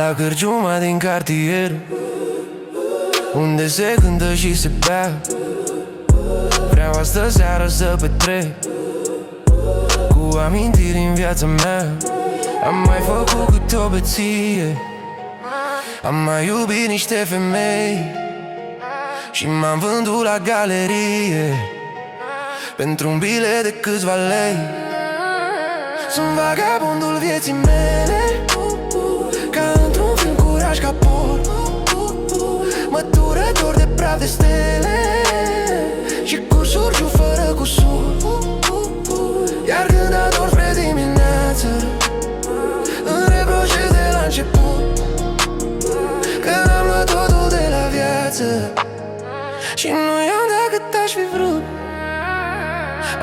la cârciuma din cartier, unde se cântă și se bea. Vreau astă seară să petrec cu amintiri în viața mea. Am mai făcut câte o beție, am mai iubit niște femei și m-am vândut la galerie pentru un bilet de câțiva lei. Sunt vagabondul vieții mele, ca într-un film cu Raj Kapoor, măturător de praf de stele și cu surgiu fără cusur. Iar când ador spre dimineață, îmi reproșez de la început că n-am luat totul de la viață și nu i-am dat cât aș fi vrut.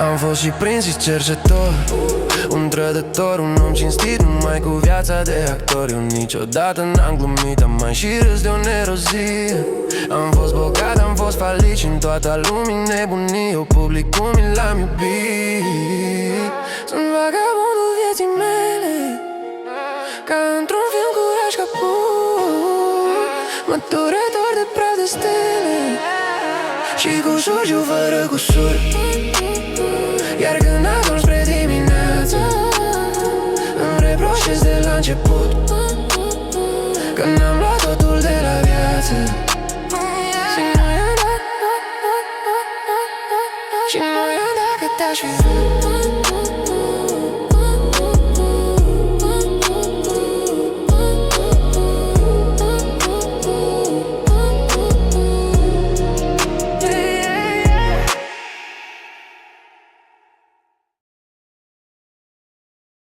Am fost și prins și cercetor, un trădător, un om cinstit, numai cu viața de actor. Eu niciodată n-am glumit, am mai și râs de o nerozie. Am fost bogat, am fost falit și în toată lumii nebunii. Eu publicul mi l-am iubit. Sunt vagabondul vieții mele, ca într-un film cu Raj Kapoor, măturător de praf de stele și cu surgiu fără cusur. Iar când adorm spre dimineață, îmi reproșez de la început că n-am luat